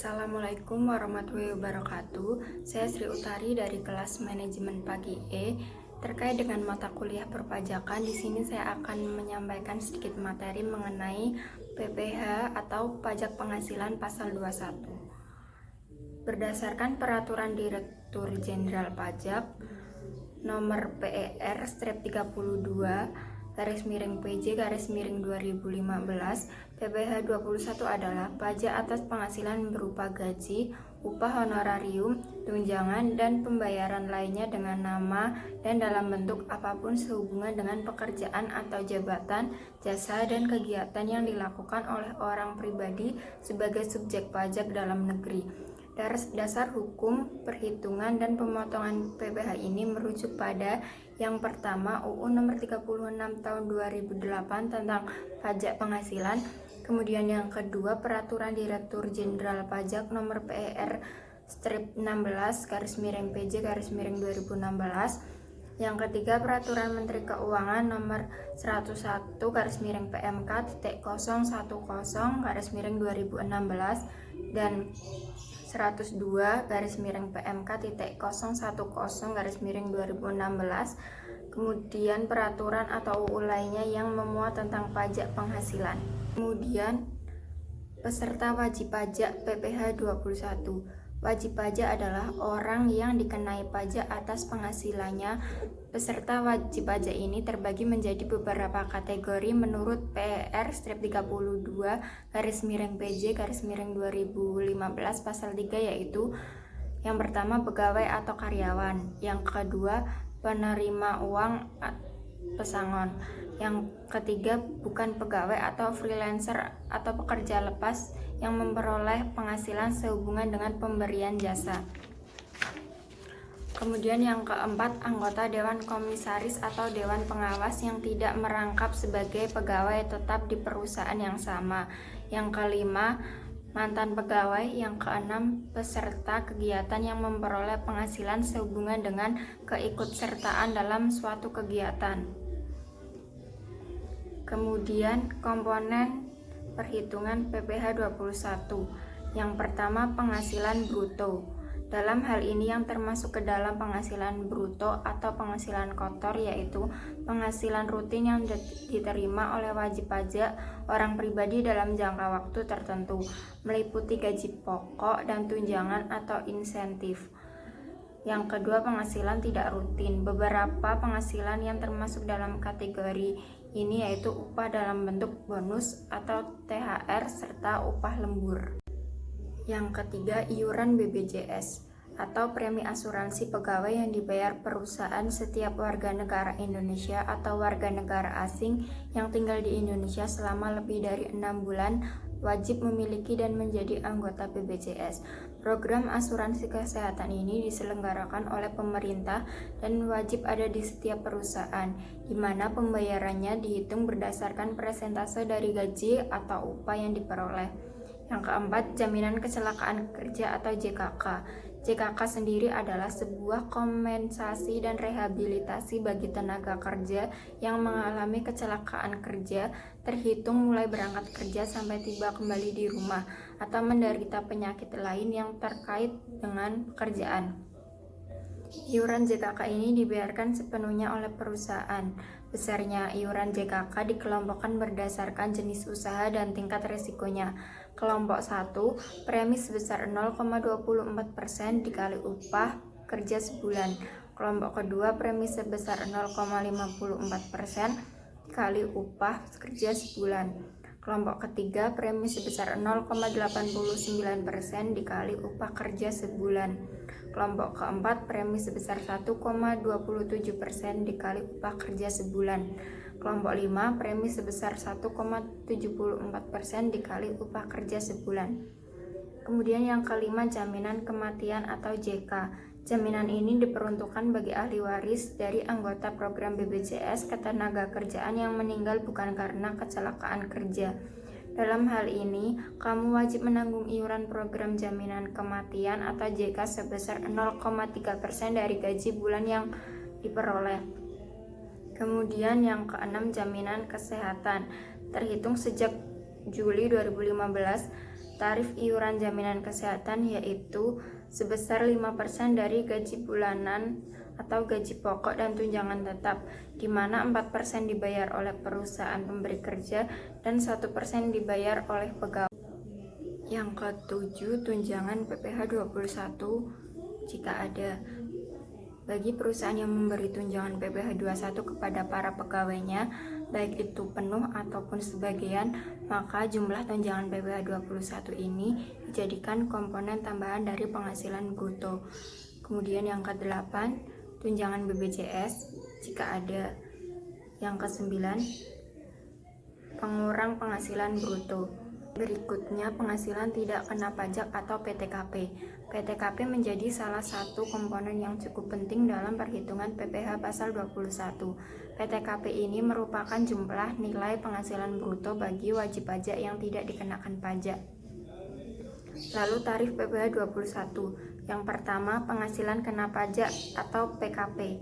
Assalamualaikum warahmatullahi wabarakatuh. Saya Sri Utari dari kelas Manajemen Pagi E. Terkait dengan mata kuliah perpajakan, di sini saya akan menyampaikan sedikit materi mengenai PPh atau pajak penghasilan pasal 21. Berdasarkan Peraturan Direktur Jenderal Pajak Nomor PER/32/PJ/2015, PPh 21 adalah pajak atas penghasilan berupa gaji, upah honorarium, tunjangan, dan pembayaran lainnya dengan nama dan dalam bentuk apapun sehubungan dengan pekerjaan atau jabatan, jasa, dan kegiatan yang dilakukan oleh orang pribadi sebagai subjek pajak dalam negeri. Dasar hukum, perhitungan, dan pemotongan PPh ini merujuk pada yang pertama UU Nomor 36 Tahun 2008 tentang pajak penghasilan, kemudian yang kedua Peraturan Direktur Jenderal Pajak Nomor PER/16/PJ/2016, yang ketiga Peraturan Menteri Keuangan Nomor 101/PMK.010/2016 dan 102/PMK.010/2016, kemudian peraturan atau UU lainnya yang memuat tentang pajak penghasilan. Kemudian peserta wajib pajak PPh 21. Wajib pajak adalah orang yang dikenai pajak atas penghasilannya. Peserta wajib pajak ini terbagi menjadi beberapa kategori menurut PER/32/PJ/2015 pasal 3, yaitu yang pertama pegawai atau karyawan, yang kedua penerima uang pesangon, yang ketiga bukan pegawai atau freelancer atau pekerja lepas yang memperoleh penghasilan sehubungan dengan pemberian jasa. Kemudian yang keempat, anggota Dewan Komisaris atau Dewan Pengawas yang tidak merangkap sebagai pegawai tetap di perusahaan yang sama. Yang kelima, mantan pegawai. Yang keenam, peserta kegiatan yang memperoleh penghasilan sehubungan dengan keikutsertaan dalam suatu kegiatan. Kemudian komponen perhitungan PPh 21. Yang pertama, penghasilan bruto. Dalam hal ini yang termasuk ke dalam penghasilan bruto atau penghasilan kotor, yaitu penghasilan rutin yang diterima oleh wajib pajak orang pribadi dalam jangka waktu tertentu, meliputi gaji pokok dan tunjangan atau insentif. Yang kedua, penghasilan tidak rutin. Beberapa penghasilan yang termasuk dalam kategori ini yaitu upah dalam bentuk bonus atau THR serta upah lembur. Yang ketiga, iuran BPJS atau premi asuransi pegawai yang dibayar perusahaan setiap warga negara Indonesia atau warga negara asing yang tinggal di Indonesia selama lebih dari 6 bulan wajib memiliki dan menjadi anggota BPJS. Program asuransi kesehatan ini diselenggarakan oleh pemerintah dan wajib ada di setiap perusahaan, di mana pembayarannya dihitung berdasarkan persentase dari gaji atau upah yang diperoleh. Yang keempat, jaminan kecelakaan kerja atau JKK. JKK sendiri adalah sebuah kompensasi dan rehabilitasi bagi tenaga kerja yang mengalami kecelakaan kerja, terhitung mulai berangkat kerja sampai tiba kembali di rumah, atau menderita penyakit lain yang terkait dengan pekerjaan. Iuran JKK ini dibayarkan sepenuhnya oleh perusahaan. Besarnya iuran JKK dikelompokkan berdasarkan jenis usaha dan tingkat risikonya. Kelompok 1, premi sebesar 0,24% dikali upah kerja sebulan. Kelompok kedua, premi sebesar 0,54% dikali upah kerja sebulan. Kelompok ketiga, premi sebesar 0,89% dikali upah kerja sebulan. Kelompok keempat, premi sebesar 1,27% dikali upah kerja sebulan. Kelompok 5, premi sebesar 1,74% dikali upah kerja sebulan. Kemudian yang kelima, jaminan kematian atau JK. Jaminan ini diperuntukkan bagi ahli waris dari anggota program BPJS Ketenagakerjaan yang meninggal bukan karena kecelakaan kerja. Dalam hal ini, kamu wajib menanggung iuran program jaminan kematian atau JK sebesar 0,3% dari gaji bulan yang diperoleh. Kemudian yang keenam, jaminan kesehatan. Terhitung sejak Juli 2015, tarif iuran jaminan kesehatan yaitu sebesar 5% dari gaji bulanan atau gaji pokok dan tunjangan tetap, di mana 4% dibayar oleh perusahaan pemberi kerja dan 1% dibayar oleh pegawai. Yang ketujuh, tunjangan PPh 21 jika ada. Bagi perusahaan yang memberi tunjangan PPh 21 kepada para pegawainya, baik itu penuh ataupun sebagian, maka jumlah tunjangan PPh 21 ini dijadikan komponen tambahan dari penghasilan bruto. Kemudian yang ke-8, tunjangan BPJS jika ada. Yang ke-9, pengurang penghasilan bruto. Berikutnya, penghasilan tidak kena pajak atau PTKP. PTKP menjadi salah satu komponen yang cukup penting dalam perhitungan PPh pasal 21. PTKP ini merupakan jumlah nilai penghasilan bruto bagi wajib pajak yang tidak dikenakan pajak. Lalu tarif PPh 21. Yang pertama, penghasilan kena pajak atau PKP.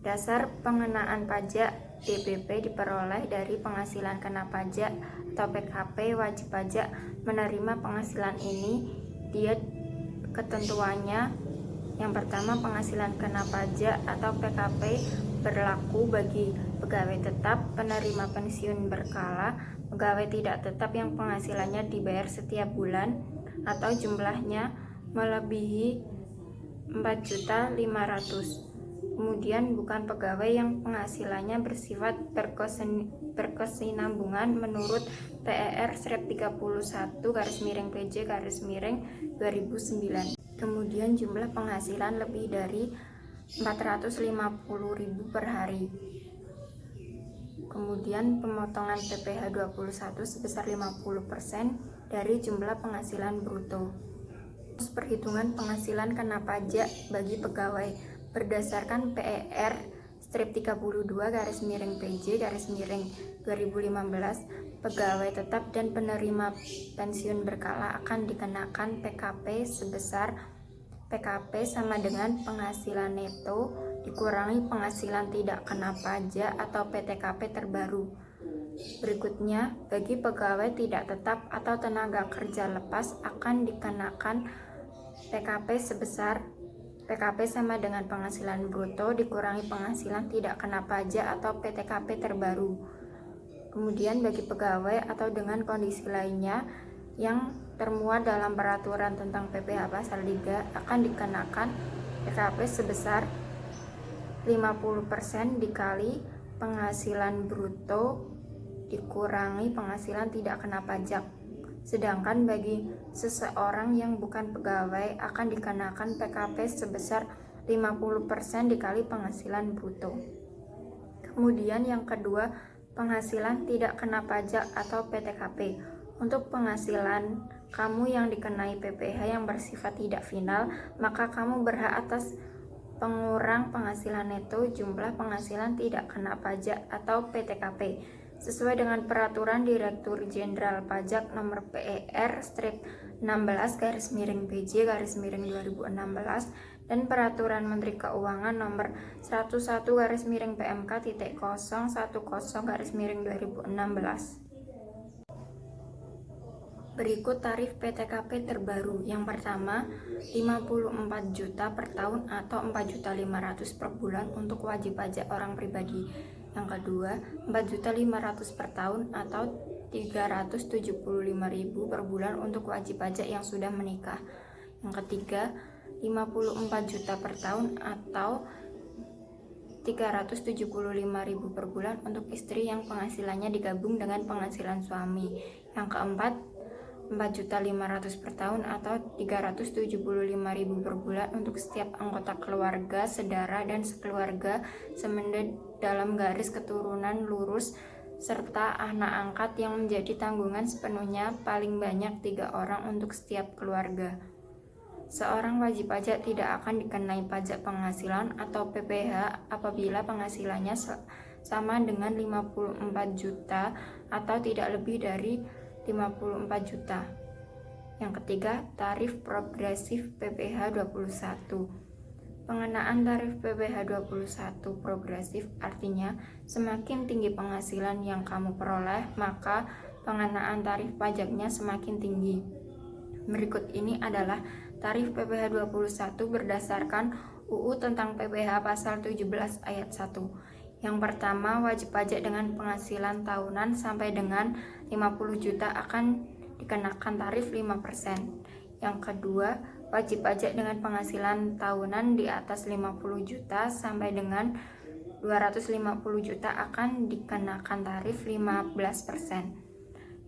Dasar pengenaan pajak DPP diperoleh dari penghasilan kena pajak atau PKP. Wajib pajak menerima penghasilan ini. Dia ketentuannya, yang pertama, penghasilan kena pajak atau PKP berlaku bagi pegawai tetap, penerima pensiun berkala, pegawai tidak tetap yang penghasilannya dibayar setiap bulan atau jumlahnya melebihi 4.500.000. Kemudian bukan pegawai yang penghasilannya bersifat berkesinambungan menurut PER 31-PJ-2009. Kemudian jumlah penghasilan lebih dari 450.000 per hari. Kemudian pemotongan PPh 21 sebesar 50% dari jumlah penghasilan bruto. Terus perhitungan penghasilan kena pajak bagi pegawai berdasarkan PER 32-PJ-2015, pegawai tetap dan penerima pensiun berkala akan dikenakan PKP sebesar PKP sama dengan penghasilan neto dikurangi penghasilan tidak kena pajak atau PTKP terbaru. Berikutnya, bagi pegawai tidak tetap atau tenaga kerja lepas akan dikenakan PKP sebesar PKP sama dengan penghasilan bruto dikurangi penghasilan tidak kena pajak atau PTKP terbaru. Kemudian bagi pegawai atau dengan kondisi lainnya yang termuat dalam peraturan tentang PPh pasal 3 akan dikenakan PKP sebesar 50% dikali penghasilan bruto dikurangi penghasilan tidak kena pajak. Sedangkan bagi seseorang yang bukan pegawai akan dikenakan PKP sebesar 50% dikali penghasilan bruto. Kemudian yang kedua, penghasilan tidak kena pajak atau PTKP. Untuk penghasilan kamu yang dikenai PPh yang bersifat tidak final, maka kamu berhak atas pengurang penghasilan neto jumlah penghasilan tidak kena pajak atau PTKP. Sesuai dengan Peraturan Direktur Jenderal Pajak Nomor PER 16-PJ-2016 dan Peraturan Menteri Keuangan Nomor 101-PMK.010/2016. Berikut tarif PTKP terbaru. Yang pertama, 54 juta per tahun atau 4.500.000 per bulan untuk wajib pajak orang pribadi. Yang kedua, 4.500.000 per tahun atau 375.000 per bulan untuk wajib pajak yang sudah menikah. Yang ketiga, 54 juta per tahun atau 375.000 per bulan untuk istri yang penghasilannya digabung dengan penghasilan suami. Yang keempat, 4.500.000 per tahun atau 375.000 per bulan untuk setiap anggota keluarga, saudara dan sekeluarga semenda dalam garis keturunan lurus serta anak angkat yang menjadi tanggungan sepenuhnya paling banyak 3 orang untuk setiap keluarga. Seorang wajib pajak tidak akan dikenai pajak penghasilan atau PPh apabila penghasilannya sama dengan 54 juta atau tidak lebih dari 54 juta. Yang ketiga, tarif progresif PPh 21. Pengenaan tarif PPh 21 progresif artinya semakin tinggi penghasilan yang kamu peroleh, maka pengenaan tarif pajaknya semakin tinggi. Berikut ini adalah tarif PPh 21 berdasarkan UU tentang PPh pasal 17 ayat 1. Yang pertama, wajib pajak dengan penghasilan tahunan sampai dengan 50 juta akan dikenakan tarif 5%. Yang kedua, wajib pajak dengan penghasilan tahunan di atas 50 juta sampai dengan 250 juta akan dikenakan tarif 15%.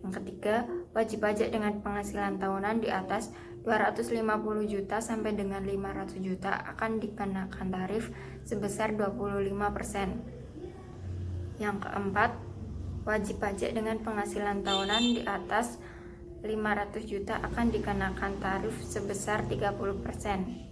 Yang ketiga, wajib pajak dengan penghasilan tahunan di atas 250 juta sampai dengan 500 juta akan dikenakan tarif sebesar 25%. Yang keempat, wajib pajak dengan penghasilan tahunan di atas 500 juta akan dikenakan tarif sebesar 30%.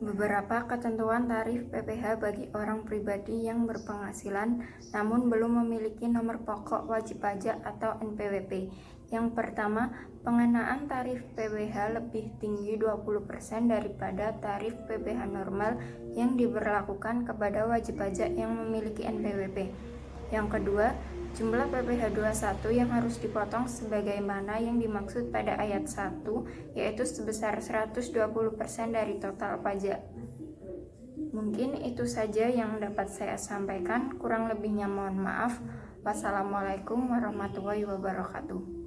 Beberapa ketentuan tarif PPh bagi orang pribadi yang berpenghasilan namun belum memiliki nomor pokok wajib pajak atau NPWP. Yang pertama, pengenaan tarif PPh lebih tinggi 20% daripada tarif PPh normal yang diberlakukan kepada wajib pajak yang memiliki NPWP. Yang kedua, jumlah PPh 21 yang harus dipotong sebagaimana yang dimaksud pada ayat 1, yaitu sebesar 120% dari total pajak. Mungkin itu saja yang dapat saya sampaikan, kurang lebihnya mohon maaf. Wassalamualaikum warahmatullahi wabarakatuh.